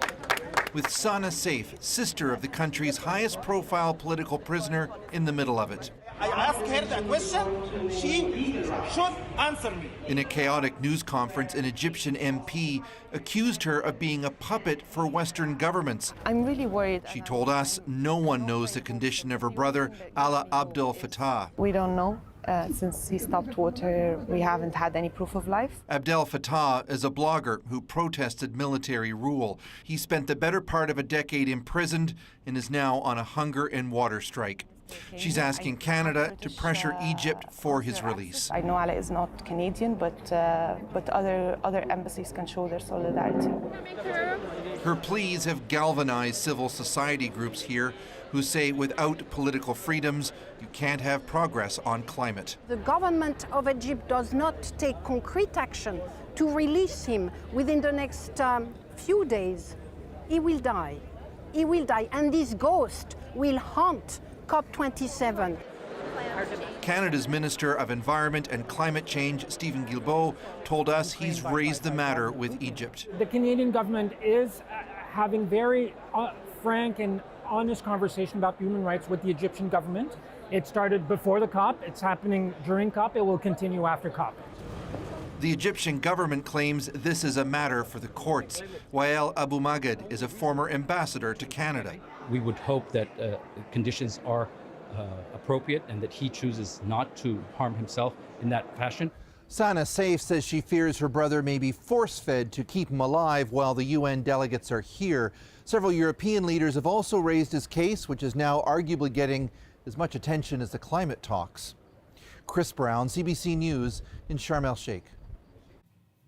with Sana Saif, sister of the country's highest-profile political prisoner, in the middle of it. I asked her that question, she should answer me. In a chaotic news conference, an Egyptian MP accused her of being a puppet for Western governments. I'm really worried. She told us no one knows the condition of her brother, Ala Abdel Fattah. We don't know. Since he stopped water, we haven't had any proof of life. Abdel Fattah is a blogger who protested military rule. He spent the better part of a decade imprisoned and is now on a hunger and water strike. She's asking Canada to pressure Egypt for his release. I know Ala is not Canadian, but other embassies can show their solidarity. Her pleas have galvanized civil society groups here who say without political freedoms, you can't have progress on climate. The government of Egypt does not take concrete action to release him within the next few days. He will die. He will die, and this ghost will haunt COP27. Canada's Minister of Environment and Climate Change, Stephen Guilbeault, told us he's raised the matter with Egypt. The Canadian government is having very frank and honest conversation about human rights with the Egyptian government. It started before the COP, it's happening during COP, it will continue after COP. The Egyptian government claims this is a matter for the courts. Wael Abu Maged is a former ambassador to Canada. We would hope that conditions are appropriate and that he chooses not to harm himself in that fashion. Sana Saif says she fears her brother may be force-fed to keep him alive while the UN delegates are here. Several European leaders have also raised his case, which is now arguably getting as much attention as the climate talks. Chris Brown, CBC News in Sharm el-Sheikh.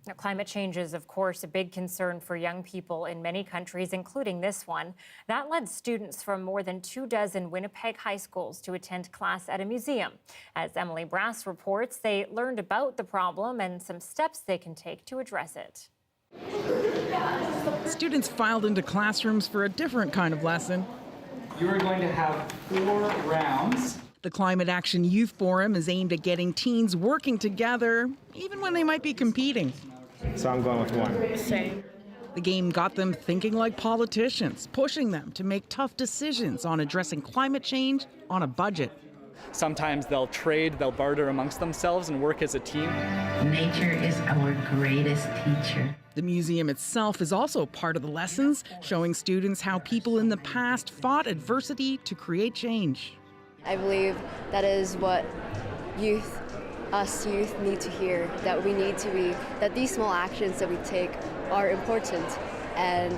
Now, climate change is, of course, a big concern for young people in many countries, including this one. That led students from more than 24 Winnipeg high schools to attend class at a museum. As Emily Brass reports, they learned about the problem and some steps they can take to address it. Students filed into classrooms for a different kind of lesson. You are going to have 4 rounds. The Climate Action Youth Forum is aimed at getting teens working together, even when they might be competing. So I'm going with 1. Same. The game got them thinking like politicians, pushing them to make tough decisions on addressing climate change on a budget. Sometimes they'll trade, they'll barter amongst themselves and work as a team. Nature is our greatest teacher. The museum itself is also part of the lessons, showing students how people in the past fought adversity to create change. I believe that is what us youth need to hear, that we need to be, that these small actions that we take are important and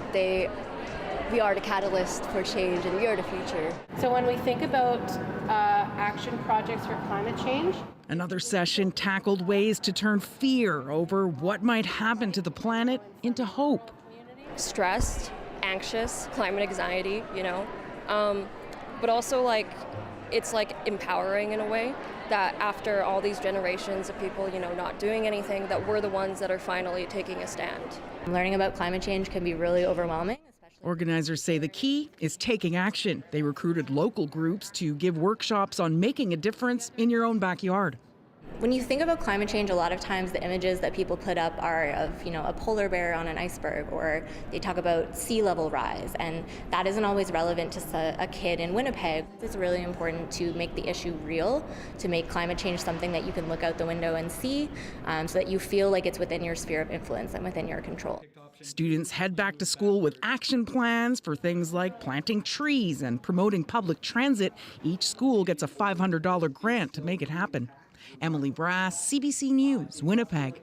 we are the catalyst for change and we are the future. So when we think about action projects for climate change. Another session tackled ways to turn fear over what might happen to the planet into hope. Stressed, anxious, climate anxiety, but also it's empowering in a way that after all these generations of people, not doing anything, that we're the ones that are finally taking a stand. Learning about climate change can be really overwhelming. Organizers say the key is taking action. They recruited local groups to give workshops on making a difference in your own backyard. When you think about climate change, a lot of times the images that people put up are of, a polar bear on an iceberg, or they talk about sea level rise, and that isn't always relevant to a kid in Winnipeg. It's really important to make the issue real, to make climate change something that you can look out the window and see, so that you feel like it's within your sphere of influence and within your control. Students head back to school with action plans for things like planting trees and promoting public transit. Each school gets a $500 grant to make it happen. Emily Brass, CBC News, Winnipeg.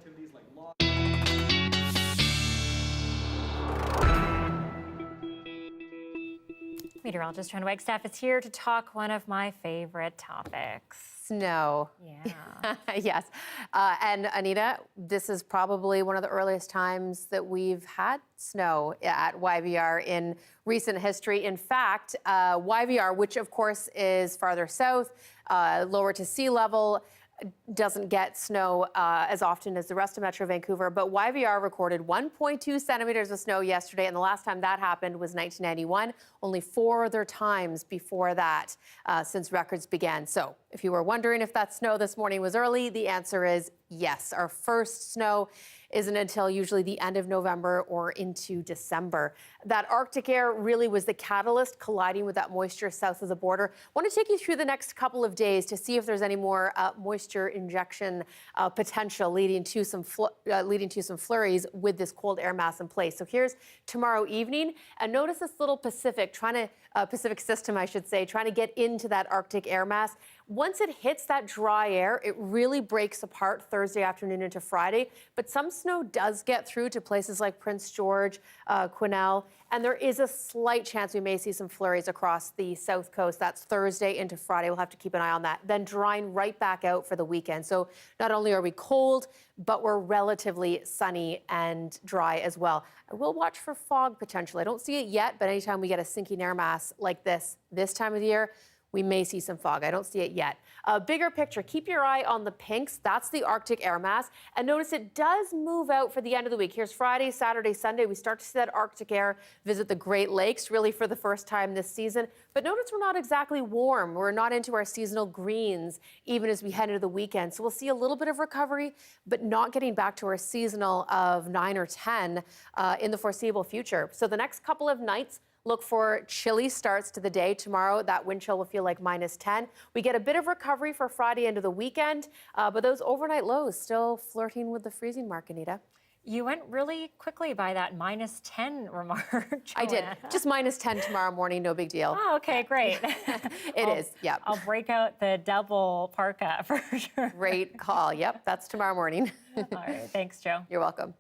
Meteorologist Johanna Wagstaffe is here to talk one of my favorite topics. Snow. Yeah. Yes. And Anita, this is probably one of the earliest times that we've had snow at YVR in recent history. In fact, YVR, which of course is farther south, lower to sea level, doesn't get snow as often as the rest of Metro Vancouver, but YVR recorded 1.2 centimeters of snow yesterday, and the last time that happened was 1991. Only 4 other times before that since records began. So if you were wondering if that snow this morning was early, the answer is yes. Our first snow isn't until usually the end of November or into December. That Arctic air really was the catalyst colliding with that moisture south of the border. I want to take you through the next couple of days to see if there's any more moisture injection potential leading to some flurries with this cold air mass in place. So here's tomorrow evening, and notice this little Pacific system, I should say, trying to get into that Arctic air mass. Once it hits that dry air, it really breaks apart Thursday afternoon into Friday. But some snow does get through to places like Prince George, Quesnel, and there is a slight chance we may see some flurries across the south coast. That's Thursday into Friday. We'll have to keep an eye on that. Then drying right back out for the weekend. So not only are we cold, but we're relatively sunny and dry as well. I will watch for fog potential. I don't see it yet, but anytime we get a sinking air mass like this time of the year, we may see some fog. I don't see it yet. Bigger picture, keep your eye on the pinks. That's the Arctic air mass. And notice it does move out for the end of the week. Here's Friday, Saturday, Sunday. We start to see that Arctic air visit the Great Lakes, really for the first time this season. But notice we're not exactly warm. We're not into our seasonal greens, even as we head into the weekend. So we'll see a little bit of recovery, but not getting back to our seasonal of 9 or 10 in the foreseeable future. So the next couple of nights, look for chilly starts to the day. Tomorrow, that wind chill will feel like -10. We get a bit of recovery for Friday into the weekend, but those overnight lows still flirting with the freezing mark, Anita. You went really quickly by that -10 remark, I did. Just -10 tomorrow morning, no big deal. Oh, okay, great. It is, yeah. I'll break out the double parka for sure. Great call. Yep, that's tomorrow morning. All right, thanks, Joe. You're welcome.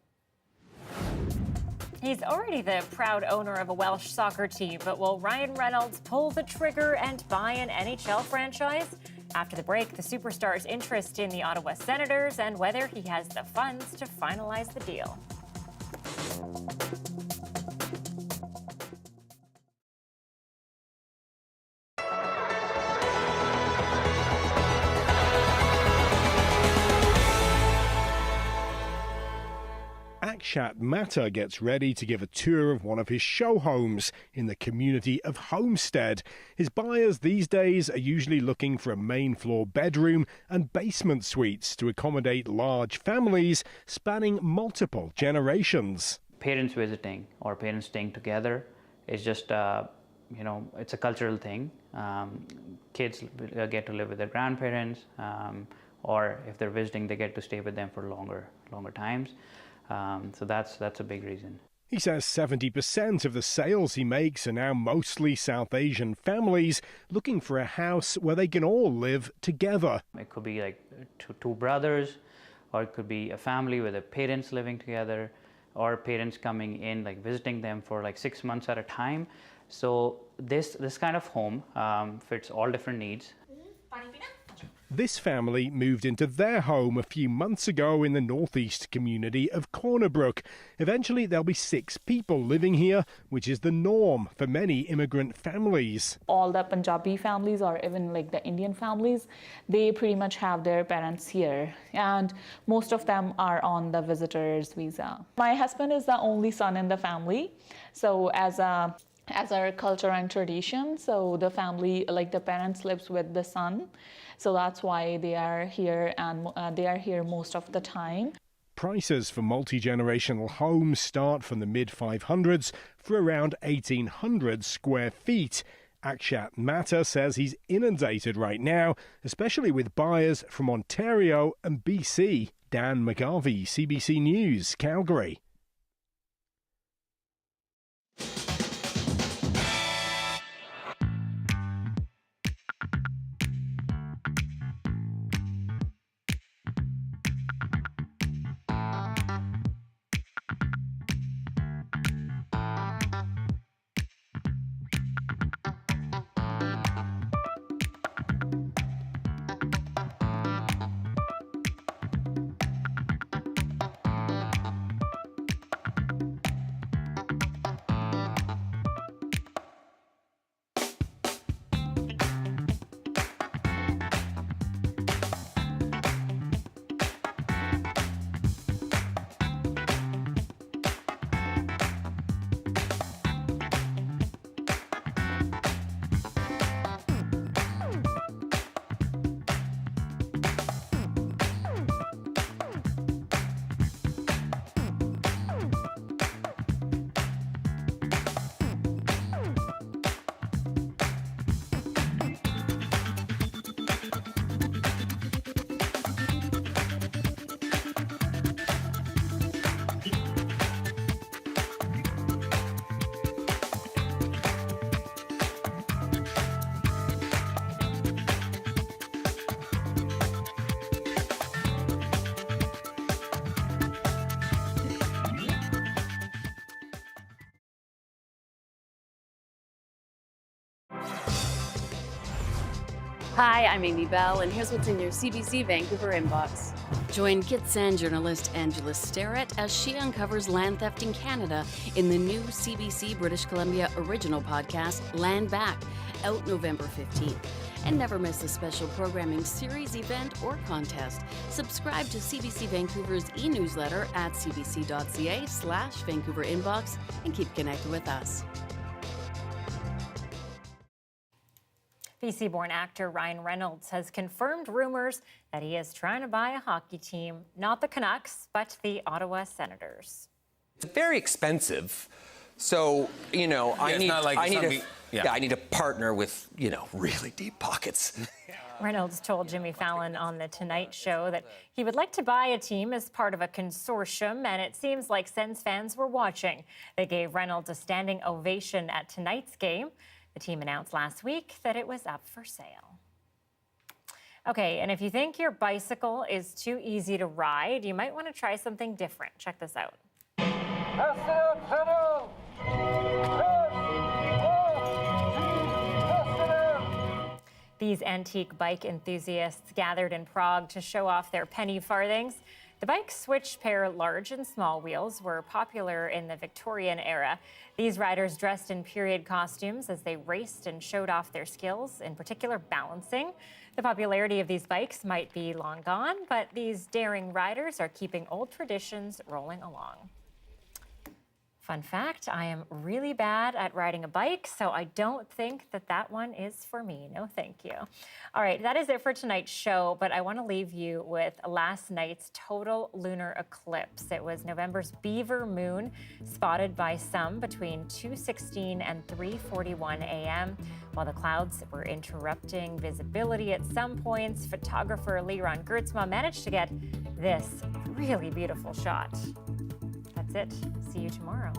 He's already the proud owner of a Welsh soccer team, but will Ryan Reynolds pull the trigger and buy an NHL franchise? After the break, the superstar's interest in the Ottawa Senators and whether he has the funds to finalize the deal. Akshat Matta gets ready to give a tour of one of his show homes in the community of Homestead. His buyers these days are usually looking for a main floor bedroom and basement suites to accommodate large families spanning multiple generations. Parents visiting or parents staying together is just, it's a cultural thing. Kids get to live with their grandparents, or if they're visiting, they get to stay with them for longer times. So that's a big reason. He says 70% of the sales he makes are now mostly South Asian families looking for a house where they can all live together. It could be like two brothers, or it could be a family with their parents living together, or parents coming in, like visiting them for like 6 months at a time. So this kind of home fits all different needs. This family moved into their home a few months ago in the northeast community of Cornerbrook. Eventually, there'll be 6 people living here, which is the norm for many immigrant families. All the Punjabi families, or even like the Indian families, they pretty much have their parents here, and most of them are on the visitor's visa. My husband is the only son in the family, so as our culture and tradition, so the family, like the parents lives with the son, so that's why they are here, and they are here most of the time. Prices for multi-generational homes start from the mid-500s for around 1,800 square feet. Akshat Mata says he's inundated right now, especially with buyers from Ontario and BC. Dan McGarvey, CBC News, Calgary. Hi, I'm Amy Bell, and here's what's in your CBC Vancouver inbox. Join Kitsand journalist Angela Starrett as she uncovers land theft in Canada in the new CBC British Columbia original podcast, Land Back, out November 15th. And never miss a special programming series, event, or contest. Subscribe to CBC Vancouver's e-newsletter at cbc.ca/Vancouver inbox and keep connected with us. BC-born actor Ryan Reynolds has confirmed rumors that he is trying to buy a hockey team, not the Canucks, but the Ottawa Senators. It's very expensive, so I need a partner with really deep pockets. Reynolds told Jimmy Fallon on The Tonight Show that he would like to buy a team as part of a consortium, and it seems like Sens fans were watching. They gave Reynolds a standing ovation at tonight's game. The team announced last week that it was up for sale. Okay, and if you think your bicycle is too easy to ride, you might want to try something different. Check this out. These antique bike enthusiasts gathered in Prague to show off their penny farthings. The bikes, which pair large and small wheels, were popular in the Victorian era. These riders dressed in period costumes as they raced and showed off their skills, in particular balancing. The popularity of these bikes might be long gone, but these daring riders are keeping old traditions rolling along. Fun fact, I am really bad at riding a bike, so I don't think that one is for me. No, thank you. All right, that is it for tonight's show, but I want to leave you with last night's total lunar eclipse. It was November's beaver moon, spotted by some between 2:16 and 3:41 a.m. While the clouds were interrupting visibility at some points, photographer Liran Gertzma managed to get this really beautiful shot. That's it. See you tomorrow.